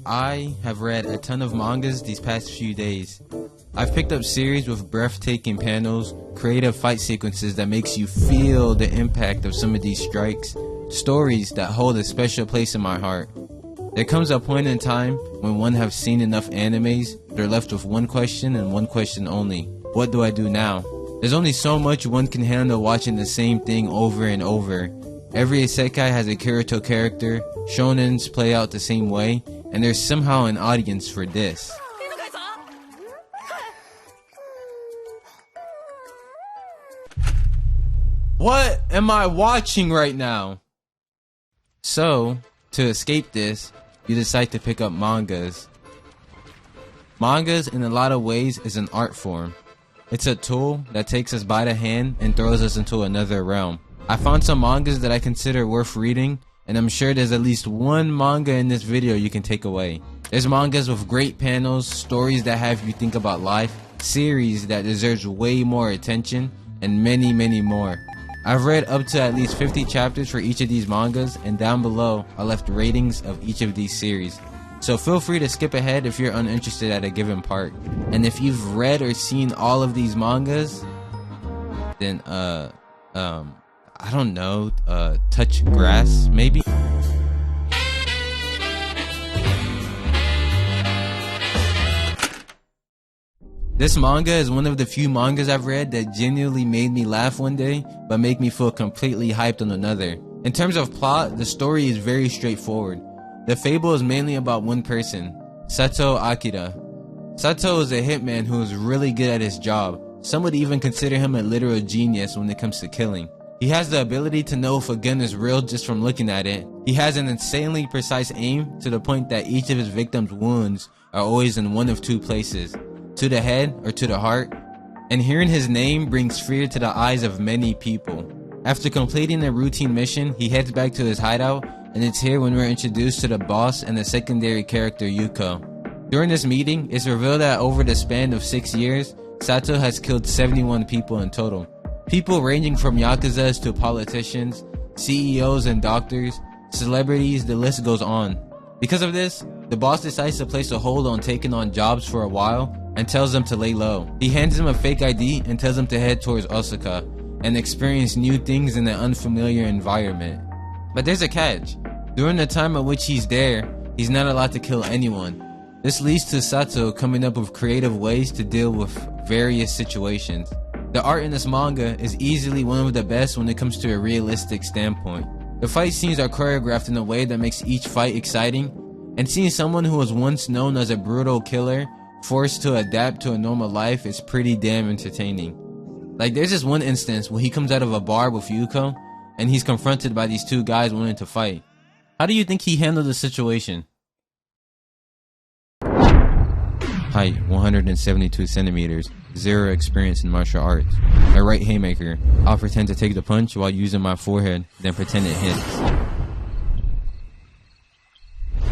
I have read a ton of mangas these past few days. I've picked up series with breathtaking panels, creative fight sequences that makes you feel the impact of some of these strikes, stories that hold a special place in my heart. There comes a point in time when one have seen enough animes, they're left with one question and one question only. What do I do now? There's only so much one can handle watching the same thing over and over. Every isekai has a Kirito character, shonens play out the same way, and there's somehow an audience for this. What am I watching right now? So, to escape this, you decide to pick up mangas. Mangas, in a lot of ways, is an art form. It's a tool that takes us by the hand and throws us into another realm. I found some mangas that I consider worth reading, and I'm sure there's at least one manga in this video you can take away. There's mangas with great panels, stories that have you think about life, series that deserves way more attention, and many, many more. I've read up to at least 50 chapters for each of these mangas, and down below I left ratings of each of these series. So feel free to skip ahead if you're uninterested at a given part. And if you've read or seen all of these mangas, then I don't know, touch grass maybe? This manga is one of the few mangas I've read that genuinely made me laugh one day, but make me feel completely hyped on another. In terms of plot, the story is very straightforward. The fable is mainly about one person, Sato Akira. Sato is a hitman who is really good at his job. Some would even consider him a literal genius when it comes to killing. He has the ability to know if a gun is real just from looking at it. He has an insanely precise aim to the point that each of his victims' wounds are always in one of two places, to the head or to the heart. And hearing his name brings fear to the eyes of many people. After completing a routine mission, he heads back to his hideout, and it's here when we're introduced to the boss and the secondary character Yuko. During this meeting, it's revealed that over the span of 6 years, Sato has killed 71 people in total. People ranging from yakuzas to politicians, CEOs and doctors, celebrities, the list goes on. Because of this, the boss decides to place a hold on taking on jobs for a while and tells them to lay low. He hands him a fake ID and tells him to head towards Osaka and experience new things in an unfamiliar environment. But there's a catch. During the time at which he's there, he's not allowed to kill anyone. This leads to Sato coming up with creative ways to deal with various situations. The art in this manga is easily one of the best when it comes to a realistic standpoint. The fight scenes are choreographed in a way that makes each fight exciting, and seeing someone who was once known as a brutal killer forced to adapt to a normal life is pretty damn entertaining. Like, there's this one instance where he comes out of a bar with Yuko, and he's confronted by these two guys wanting to fight. How do you think he handled the situation? Height 172 centimeters, zero experience in martial arts. A right haymaker. I'll pretend to take the punch while using my forehead, then pretend it hits.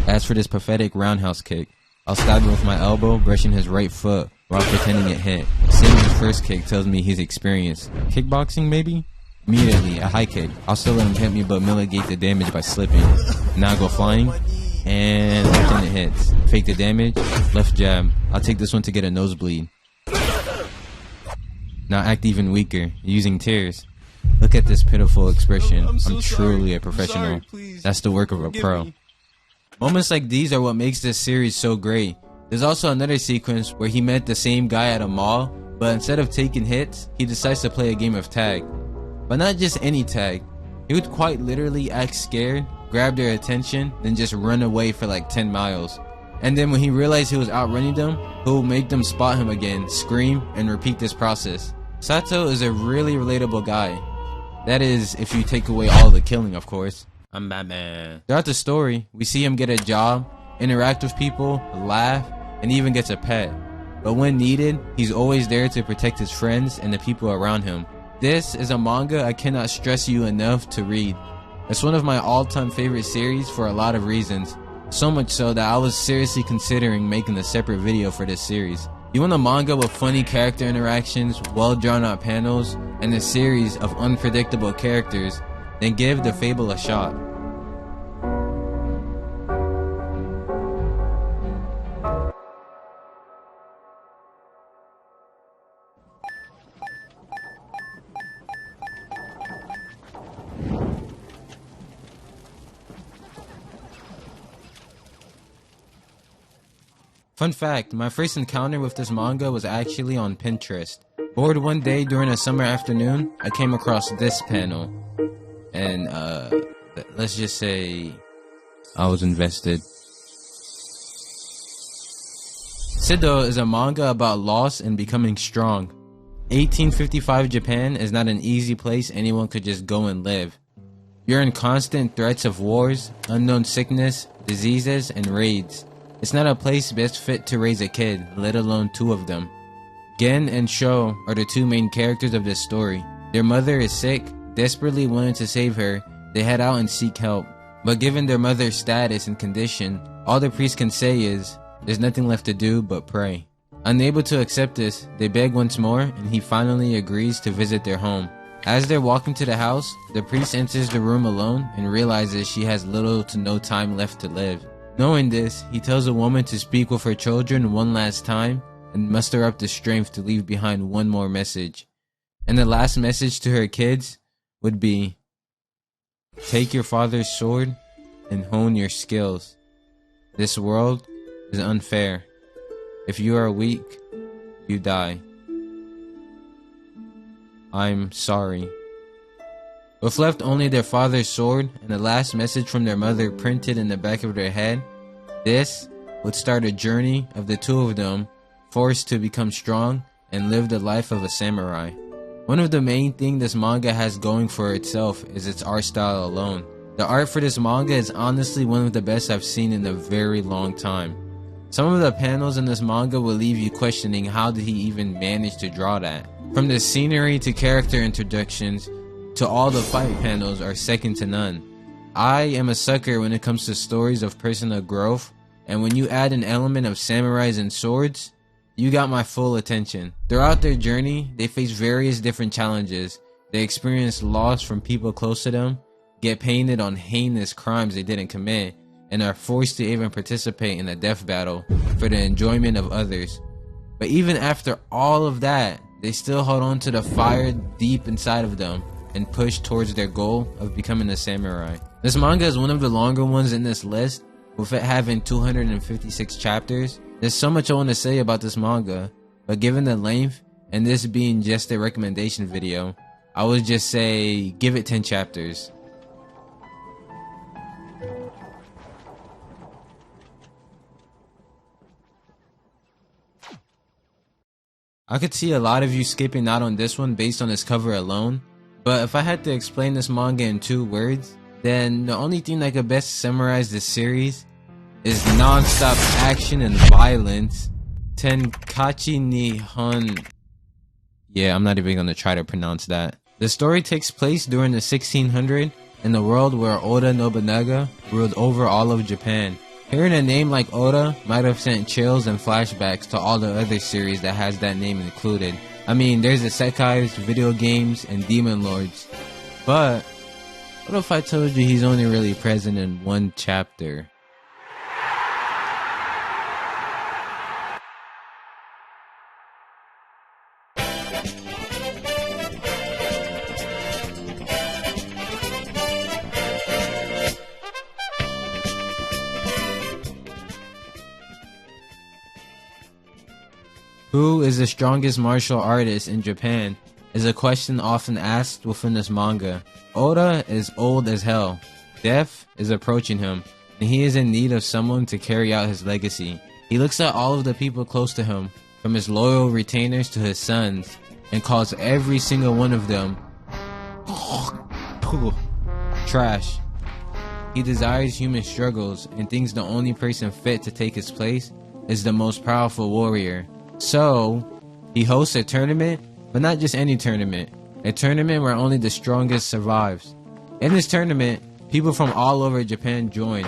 As for this pathetic roundhouse kick, I'll stab him with my elbow, brushing his right foot while pretending it hit. Seeing his first kick tells me he's experienced. Kickboxing maybe? Immediately, a high kick. I'll still let him hit me but mitigate the damage by slipping. Now I go flying, and pretend it hits. Fake the damage, left jab. I'll take this one to get a nosebleed. Now act even weaker, using tears. Look at this pitiful expression. I'm truly a professional. That's the work of a pro. Moments like these are what makes this series so great. There's also another sequence where he met the same guy at a mall, but instead of taking hits, he decides to play a game of tag. But not just any tag. He would quite literally act scared, grab their attention, then just run away for like 10 miles. And then when he realized he was outrunning them, he'll make them spot him again, scream, and repeat this process. Sato is a really relatable guy. That is, if you take away all the killing, of course. I'm Batman. Throughout the story, we see him get a job, interact with people, laugh, and even gets a pet. But when needed, he's always there to protect his friends and the people around him. This is a manga I cannot stress you enough to read. It's one of my all-time favorite series for a lot of reasons. So much so that I was seriously considering making a separate video for this series. You want a manga with funny character interactions, well drawn out panels, and a series of unpredictable characters, then give the Fable a shot. Fun fact, my first encounter with this manga was actually on Pinterest. Bored one day during a summer afternoon, I came across this panel. And let's just say I was invested. Sidooh is a manga about loss and becoming strong. 1855 Japan is not an easy place anyone could just go and live. You're in constant threats of wars, unknown sickness, diseases, and raids. It's not a place best fit to raise a kid, let alone two of them. Gen and Sho are the two main characters of this story. Their mother is sick, desperately wanting to save her. They head out and seek help. But given their mother's status and condition, all the priest can say is, there's nothing left to do but pray. Unable to accept this, they beg once more, and he finally agrees to visit their home. As they're walking to the house, the priest enters the room alone and realizes she has little to no time left to live. Knowing this, he tells a woman to speak with her children one last time and muster up the strength to leave behind one more message. And the last message to her kids would be, take your father's sword and hone your skills. This world is unfair. If you are weak, you die. I'm sorry. With left only their father's sword and the last message from their mother printed in the back of their head, this would start a journey of the two of them forced to become strong and live the life of a samurai. One of the main things this manga has going for itself is its art style alone. The art for this manga is honestly one of the best I've seen in a very long time. Some of the panels in this manga will leave you questioning how did he even manage to draw that. From the scenery to character introductions to all the fight panels are second to none. I am a sucker when it comes to stories of personal growth, and when you add an element of samurais and swords, you got my full attention. Throughout their journey, they face various different challenges. They experience loss from people close to them, get painted on heinous crimes they didn't commit, and are forced to even participate in a death battle for the enjoyment of others. But even after all of that, they still hold on to the fire deep inside of them and push towards their goal of becoming a samurai. This manga is one of the longer ones in this list, with it having 256 chapters. There's so much I want to say about this manga, but given the length and this being just a recommendation video, I would just say give it 10 chapters. I could see a lot of you skipping out on this one based on its cover alone, but if I had to explain this manga in 2 words, then the only thing that could best summarize this series is non-stop action and violence. Tenkachi Nihoon. Yeah, I'm not even gonna try to pronounce that. The story takes place during the 1600s in the world where Oda Nobunaga ruled over all of Japan. Hearing a name like Oda might have sent chills and flashbacks to all the other series that has that name included. I mean, there's the Sekais, video games, and Demon Lords. But what if I told you he's only really present in 1 chapter? Who is the strongest martial artist in Japan is a question often asked within this manga. Oda is old as hell. Death is approaching him, and he is in need of someone to carry out his legacy. He looks at all of the people close to him, from his loyal retainers to his sons, and calls every single one of them trash. He desires human struggles and thinks the only person fit to take his place is the most powerful warrior. So, he hosts a tournament, but not just any tournament. A tournament where only the strongest survives. In this tournament, people from all over Japan join.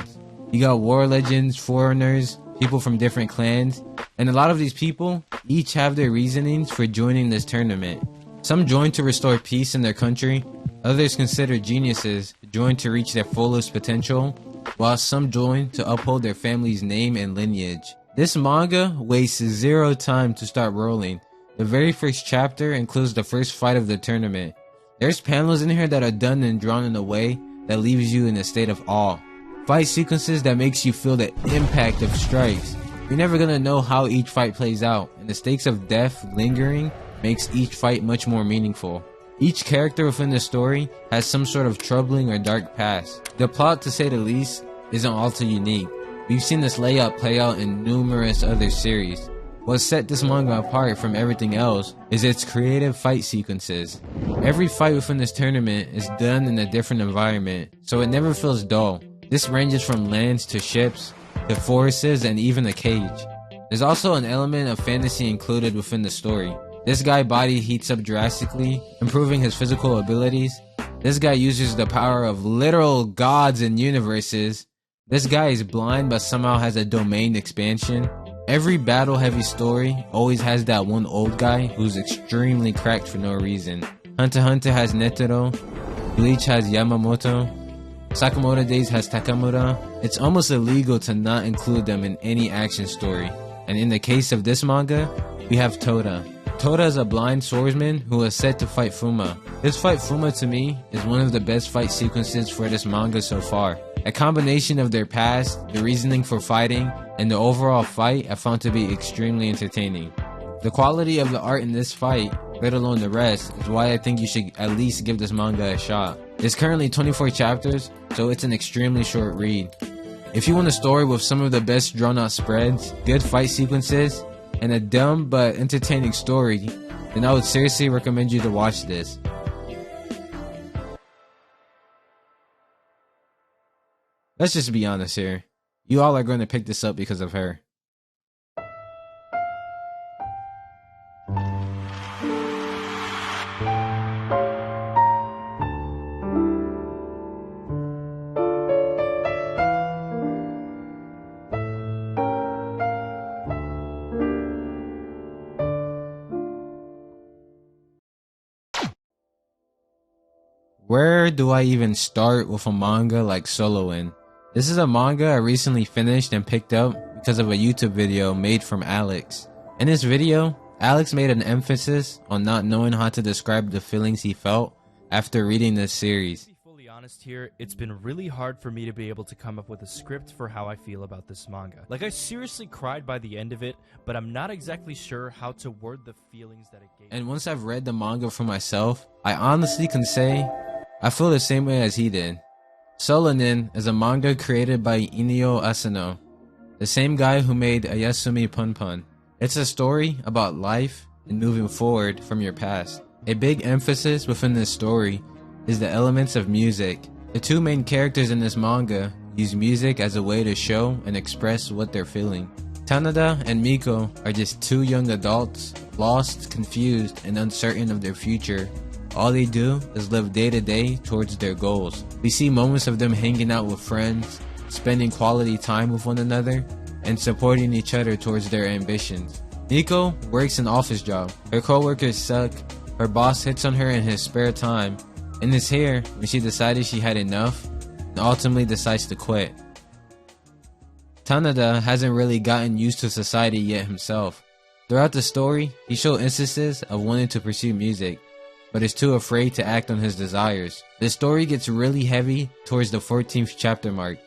You got war legends, foreigners, people from different clans, and a lot of these people each have their reasonings for joining this tournament. Some join to restore peace in their country, others considered geniuses join to reach their fullest potential, while some join to uphold their family's name and lineage. This manga wastes 0 time to start rolling. The very first chapter includes the first fight of the tournament. There's panels in here that are done and drawn in a way that leaves you in a state of awe. Fight sequences that makes you feel the impact of strikes. You're never gonna know how each fight plays out, and the stakes of death lingering makes each fight much more meaningful. Each character within the story has some sort of troubling or dark past. The plot, to say the least, isn't all too unique. We've seen this layout play out in numerous other series. What set this manga apart from everything else is its creative fight sequences. Every fight within this tournament is done in a different environment, so it never feels dull. This ranges from lands to ships, to forests, and even a cage. There's also an element of fantasy included within the story. This guy's body heats up drastically, improving his physical abilities. This guy uses the power of literal gods and universes. This guy is blind but somehow has a domain expansion. Every battle heavy story always has that one old guy who's extremely cracked for no reason. Hunter x Hunter has Netero, Bleach has Yamamoto, Sakamoto Days has Takamura. It's almost illegal to not include them in any action story. And in the case of this manga, we have Toda. Toda is a blind swordsman who is set to fight Fuma. This fight Fuma to me is one of the best fight sequences for this manga so far. A combination of their past, the reasoning for fighting, and the overall fight I found to be extremely entertaining. The quality of the art in this fight, let alone the rest, is why I think you should at least give this manga a shot. It's currently 24 chapters, so it's an extremely short read. If you want a story with some of the best drawn out spreads, good fight sequences, and a dumb but entertaining story, then I would seriously recommend you to watch this. Let's just be honest here. You all are going to pick this up because of her. Where do I even start with a manga like Solanin? This is a manga I recently finished and picked up because of a YouTube video made from Alex. In this video, Alex made an emphasis on not knowing how to describe the feelings he felt after reading this series. To be fully honest here, it's been really hard for me to be able to come up with a script for how I feel about this manga. Like, I seriously cried by the end of it, but I'm not exactly sure how to word the feelings that it gave me. And once I've read the manga for myself, I honestly can say I feel the same way as he did. Solanin is a manga created by Inio Asano, the same guy who made Ayasumi Pun Pun. It's a story about life and moving forward from your past. A big emphasis within this story is the elements of music. The two main characters in this manga use music as a way to show and express what they're feeling. Tanada and Miko are just two young adults, lost, confused, and uncertain of their future. All they do is live day to day towards their goals. We see moments of them hanging out with friends, spending quality time with one another, and supporting each other towards their ambitions. Miko works an office job. Her coworkers suck, her boss hits on her in his spare time, and it's here when she decided she had enough and ultimately decides to quit. Tanada hasn't really gotten used to society yet himself. Throughout the story, he showed instances of wanting to pursue music, but is too afraid to act on his desires. The story gets really heavy towards the 14th chapter mark,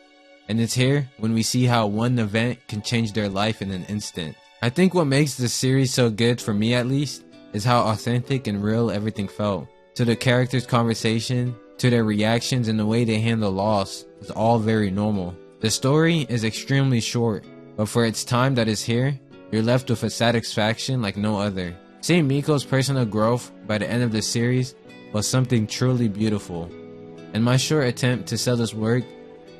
and it's here when we see how one event can change their life in an instant. I think what makes this series so good, for me at least, is how authentic and real everything felt. To the characters' conversation, to their reactions, and the way they handle loss is all very normal. The story is extremely short, but for its time that is here, you're left with a satisfaction like no other. Seeing Miko's personal growth by the end of the series was something truly beautiful. And my short attempt to sell this work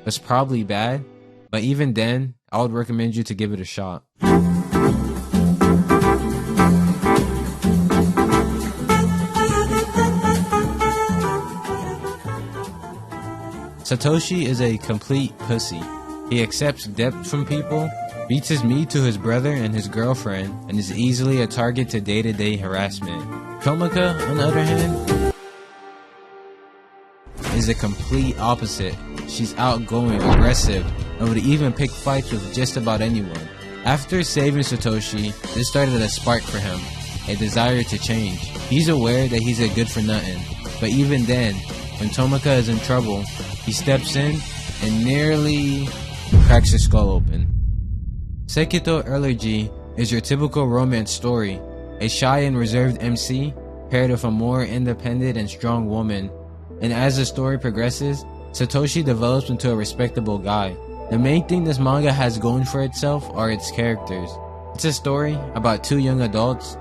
was probably bad, but even then, I would recommend you to give it a shot. Satoshi is a complete pussy. He accepts debt from people, beats his meat to his brother and his girlfriend, and is easily a target to day-to-day harassment. Komaka, on the other hand, is the complete opposite. She's outgoing, aggressive, and would even pick fights with just about anyone. After saving Satoshi, this started a spark for him, a desire to change. He's aware that he's a good for nothing, but even then, when Tomaka is in trouble, he steps in and nearly cracks his skull open. Sekitou Elergy is your typical romance story. A shy and reserved MC paired with a more independent and strong woman. And as the story progresses, Satoshi develops into a respectable guy. The main thing this manga has going for itself are its characters. It's a story about two young adults.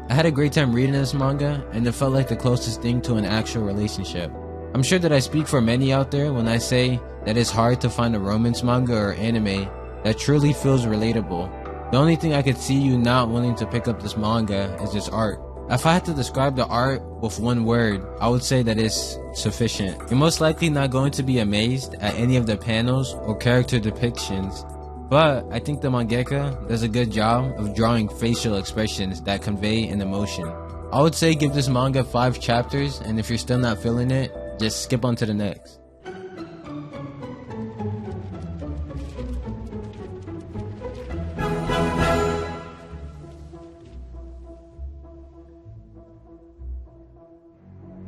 I had a great time reading this manga, and it felt like the closest thing to an actual relationship. I'm sure that I speak for many out there when I say that it's hard to find a romance manga or anime that truly feels relatable. The only thing I could see you not willing to pick up this manga is its art. If I had to describe the art with one word, I would say that it's sufficient. You're most likely not going to be amazed at any of the panels or character depictions, but I think the mangaka does a good job of drawing facial expressions that convey an emotion. I would say give this manga 5 chapters, and if you're still not feeling it, just skip on to the next.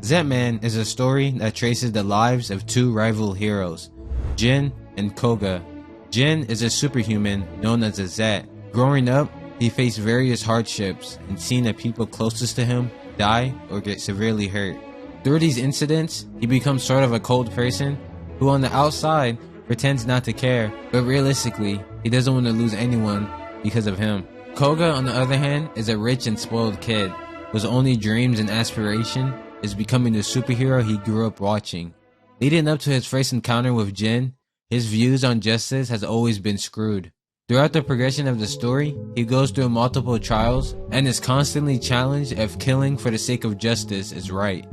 Zetman is a story that traces the lives of two rival heroes, Jin and Koga. Jin is a superhuman known as a Zet. Growing up, he faced various hardships and seen the people closest to him die or get severely hurt. Through these incidents, he becomes sort of a cold person who on the outside pretends not to care, but realistically, he doesn't want to lose anyone because of him. Koga, on the other hand, is a rich and spoiled kid whose only dreams and aspiration is becoming the superhero he grew up watching. Leading up to his first encounter with Jin, his views on justice has always been screwed. Throughout the progression of the story, he goes through multiple trials and is constantly challenged if killing for the sake of justice is right.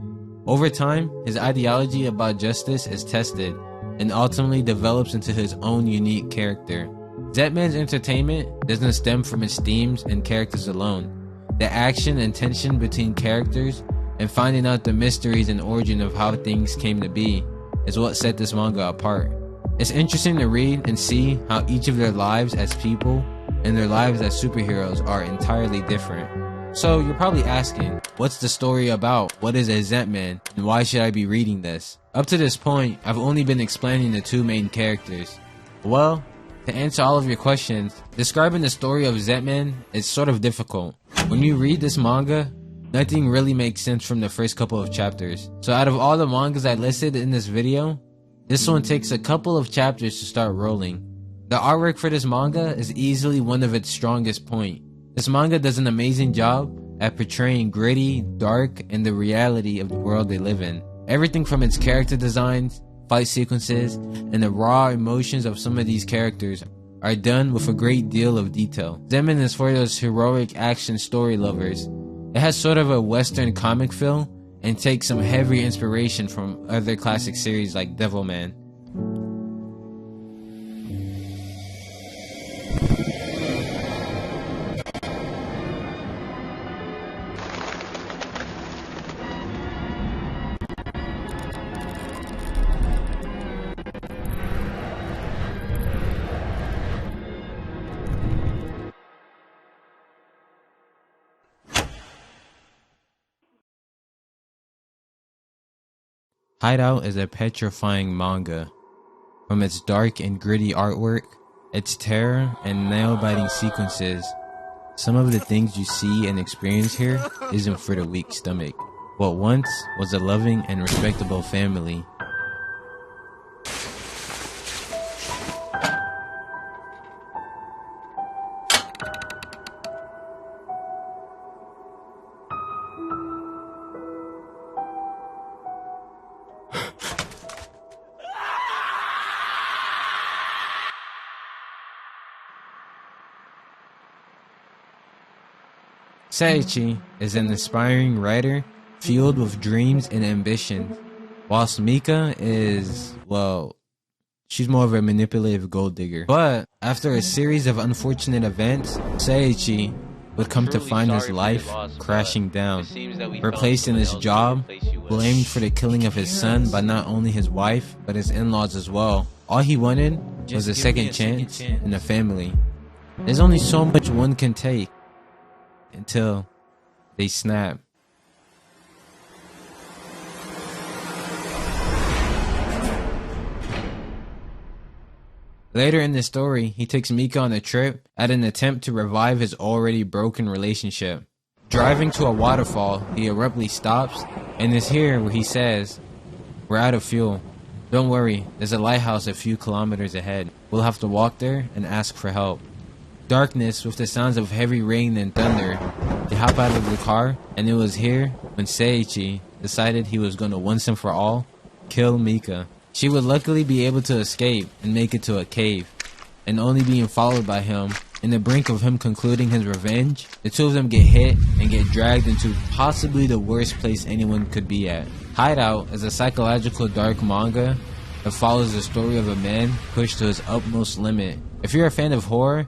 Over time, his ideology about justice is tested and ultimately develops into his own unique character. Zetman's entertainment doesn't stem from its themes and characters alone. The action and tension between characters and finding out the mysteries and origin of how things came to be is what set this manga apart. It's interesting to read and see how each of their lives as people and their lives as superheroes are entirely different. So you're probably asking, what's the story about? What is a Zetman? And why should I be reading this? Up to this point, I've only been explaining the two main characters. Well, to answer all of your questions, describing the story of Zetman is sort of difficult. When you read this manga, nothing really makes sense from the first couple of chapters. So out of all the mangas I listed in this video, this one takes a couple of chapters to start rolling. The artwork for this manga is easily one of its strongest points. This manga does an amazing job at portraying gritty, dark, and the reality of the world they live in. Everything from its character designs, fight sequences, and the raw emotions of some of these characters are done with a great deal of detail. Zetman is for those heroic action story lovers. It has sort of a western comic feel and takes some heavy inspiration from other classic series like Devilman. Hideout is a petrifying manga. From its dark and gritty artwork, its terror and nail-biting sequences, some of the things you see and experience here isn't for the weak stomach. What once was a loving and respectable family Seiichi is an aspiring writer fueled with dreams and ambition, whilst Mika is, well, she's more of a manipulative gold digger. But after a series of unfortunate events, Seiichi would come to find his life crashing down, replaced in his job, blamed for the killing of his son by not only his wife, but his in-laws as well. All he wanted was a second chance in a family. There's only so much one can take until they snap. Later in the story, he takes Mika on a trip at an attempt to revive his already broken relationship. Driving to a waterfall, he abruptly stops, and is here where he says, "We're out of fuel. Don't worry, there's a lighthouse a few kilometers ahead. We'll have to walk there and ask for help." Darkness with the sounds of heavy rain and thunder. They hop out of the car, and it was here when Seiichi decided he was going to once and for all kill Mika. She would luckily be able to escape and make it to a cave, and only being followed by him. In the brink of him concluding his revenge, the two of them get hit and get dragged into possibly the worst place anyone could be at. Hideout is a psychological dark manga that follows the story of a man pushed to his utmost limit. If you're a fan of horror,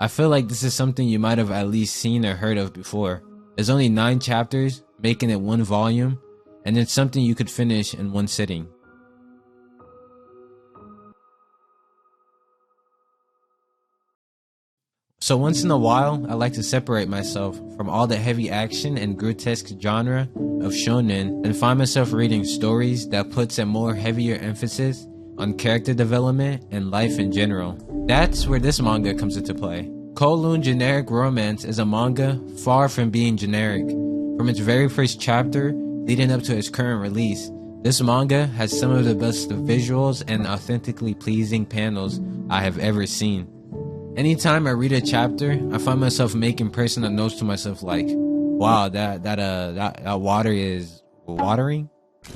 I feel like this is something you might have at least seen or heard of before. There's only 9 chapters, making it 1 volume, and it's something you could finish in 1 sitting. So once in a while, I like to separate myself from all the heavy action and grotesque genre of shonen and find myself reading stories that puts a more heavier emphasis on character development and life in general. That's where this manga comes into play. Kowloon Generic Romance is a manga far from being generic. From its very first chapter leading up to its current release, this manga has some of the best visuals and authentically pleasing panels I have ever seen. Anytime I read a chapter, I find myself making personal notes to myself like, wow, that water is watering?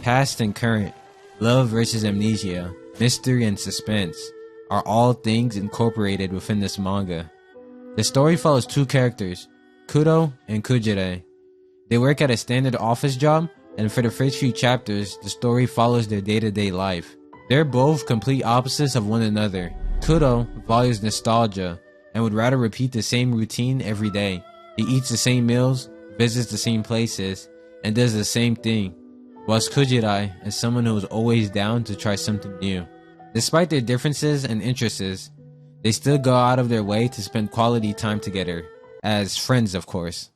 Past and current, love versus amnesia, mystery and suspense are all things incorporated within this manga. The story follows 2 characters, Kudo and Kujire. They work at a standard office job, and for the first few chapters, the story follows their day-to-day life. They're both complete opposites of one another. Kudo values nostalgia and would rather repeat the same routine every day. He eats the same meals, visits the same places, and does the same thing, whilst Kujire is someone who is always down to try something new. Despite their differences and interests, they still go out of their way to spend quality time together, as friends of course.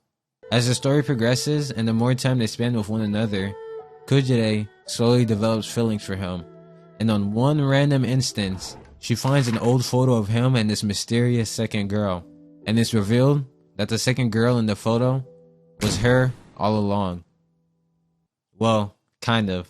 As the story progresses and the more time they spend with one another, Kujire slowly develops feelings for him, and on one random instance, she finds an old photo of him and this mysterious second girl, and it's revealed that the second girl in the photo was her all along. Well, kind of.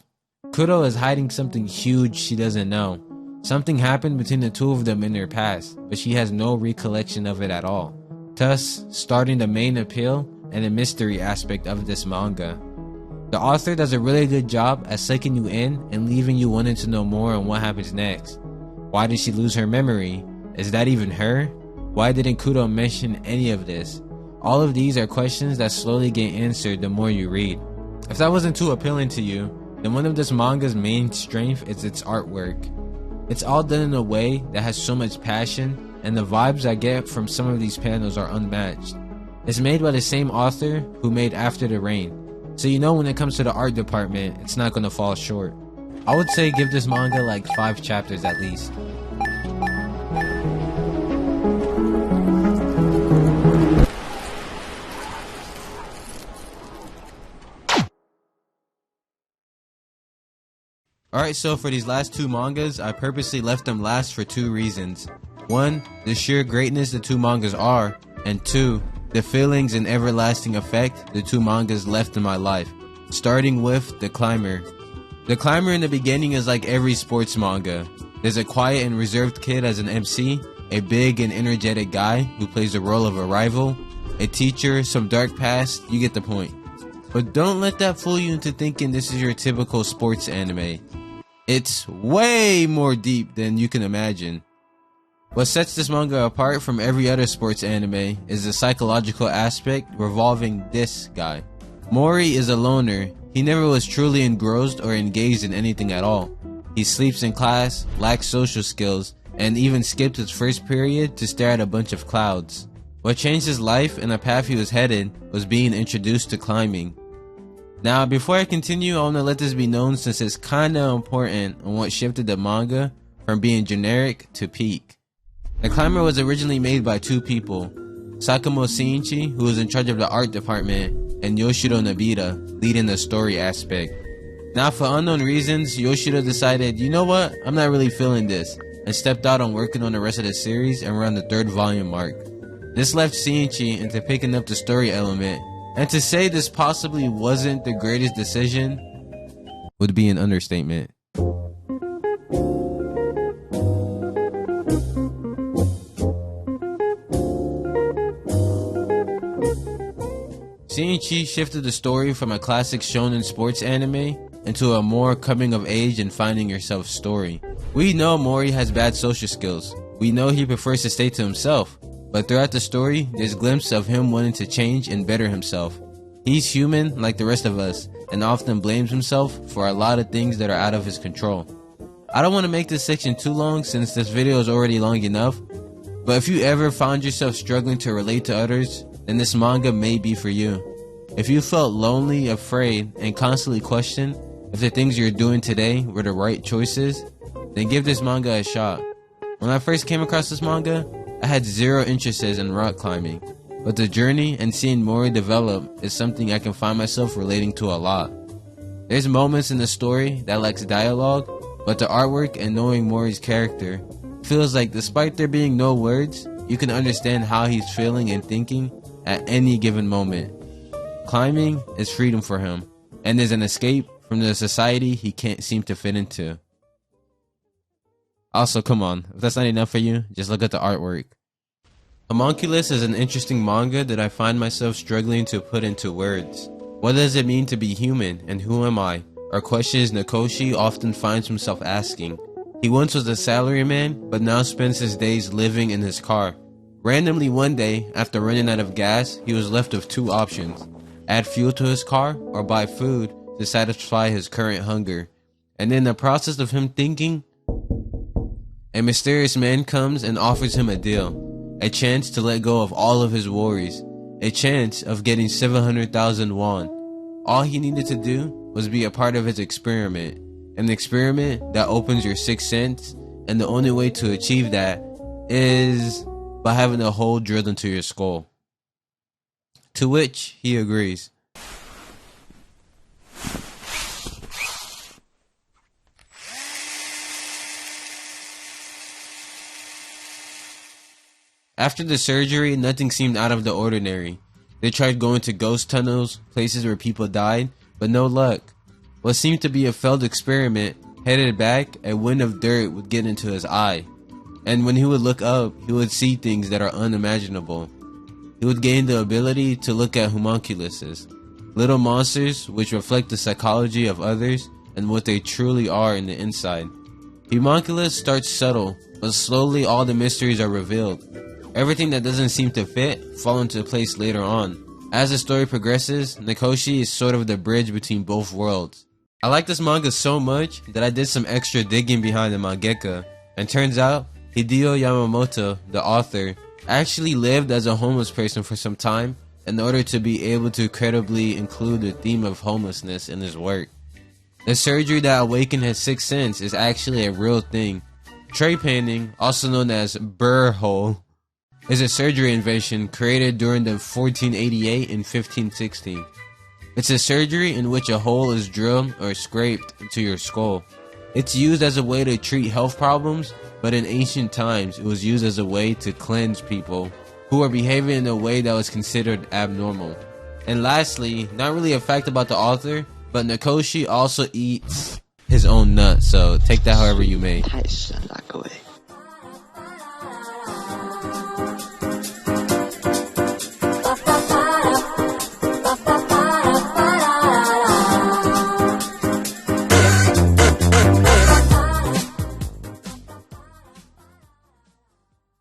Kudo is hiding something huge she doesn't know. Something happened between the two of them in their past, but she has no recollection of it at all, thus starting the main appeal and the mystery aspect of this manga. The author does a really good job at sucking you in and leaving you wanting to know more on what happens next. Why did she lose her memory? Is that even her? Why didn't Kudo mention any of this? All of these are questions that slowly get answered the more you read. If that wasn't too appealing to you, then one of this manga's main strength is its artwork. It's all done in a way that has so much passion, and the vibes I get from some of these panels are unmatched. It's made by the same author who made After the Rain, so you know when it comes to the art department, it's not gonna fall short. I would say give this manga like 5 chapters at least. Alright, so for these last 2 mangas, I purposely left them last for 2 reasons. 1, the sheer greatness the 2 mangas are, and 2, the feelings and everlasting effect the 2 mangas left in my life. Starting with The Climber. The Climber in the beginning is like every sports manga. There's a quiet and reserved kid as an MC, a big and energetic guy who plays the role of a rival, a teacher, some dark past, you get the point. But don't let that fool you into thinking this is your typical sports anime. It's way more deep than you can imagine. What sets this manga apart from every other sports anime is the psychological aspect revolving this guy. Mori is a loner. He never was truly engrossed or engaged in anything at all. He sleeps in class, lacks social skills, and even skipped his first period to stare at a bunch of clouds. What changed his life and the path he was headed was being introduced to climbing. Now, before I continue, I want to let this be known since it's kinda important on what shifted the manga from being generic to peak. The Climber was originally made by 2 people, Sakamo Shinichi, who was in charge of the art department, and Yoshiro Nobita, leading the story aspect. Now, for unknown reasons, Yoshiro decided, you know what, I'm not really feeling this. and stepped out on working on the rest of the series around the 3rd volume mark. This left Shinichi into picking up the story element, and to say this possibly wasn't the greatest decision would be an understatement. Shinichi shifted the story from a classic shonen sports anime into a more coming of age and finding yourself story. We know Mori has bad social skills. We know he prefers to stay to himself. But throughout the story, there's glimpses of him wanting to change and better himself. He's human like the rest of us, and often blames himself for a lot of things that are out of his control. I don't want to make this section too long since this video is already long enough, but if you ever found yourself struggling to relate to others, then this manga may be for you. If you felt lonely, afraid, and constantly questioned if the things you're doing today were the right choices, then give this manga a shot. When I first came across this manga, I had zero interest in rock climbing, but the journey and seeing Mori develop is something I can find myself relating to a lot. There's moments in the story that lacks dialogue, but the artwork and knowing Mori's character feels like despite there being no words, you can understand how he's feeling and thinking at any given moment. Climbing is freedom for him, and is an escape from the society he can't seem to fit into. Also, come on, if that's not enough for you, just look at the artwork. Homunculus is an interesting manga that I find myself struggling to put into words. What does it mean to be human, and who am I? Are questions Nakoshi often finds himself asking. He once was a salaryman, but now spends his days living in his car. Randomly one day, after running out of gas, he was left with 2 options. Add fuel to his car, or buy food to satisfy his current hunger. And in the process of him thinking, a mysterious man comes and offers him a deal. A chance to let go of all of his worries. A chance of getting 700,000 won. All he needed to do was be a part of his experiment. An experiment that opens your 6th sense, and the only way to achieve that is by having a hole drilled into your skull. To which he agrees. After the surgery, nothing seemed out of the ordinary. They tried going to ghost tunnels, places where people died, but no luck. What seemed to be a failed experiment headed back, a wind of dirt would get into his eye. And when he would look up, he would see things that are unimaginable. He would gain the ability to look at homunculuses, little monsters which reflect the psychology of others and what they truly are in the inside. Homunculus starts subtle, but slowly all the mysteries are revealed. Everything that doesn't seem to fit fall into place later on. As the story progresses, Nakoshi is sort of the bridge between both worlds. I like this manga so much that I did some extra digging behind the mangaka, and turns out Hideo Yamamoto, the author, actually lived as a homeless person for some time in order to be able to credibly include the theme of homelessness in his work. The surgery that awakened his 6th sense is actually a real thing. Trepanning, also known as burr hole, is a surgery invention created during the 1488 and 1516. It's a surgery in which a hole is drilled or scraped into your skull. It's used as a way to treat health problems, but in ancient times it was used as a way to cleanse people who were behaving in a way that was considered abnormal. And lastly, not really a fact about the author, but Nakoshi also eats his own nuts, so take that however you may. 太深了，各位。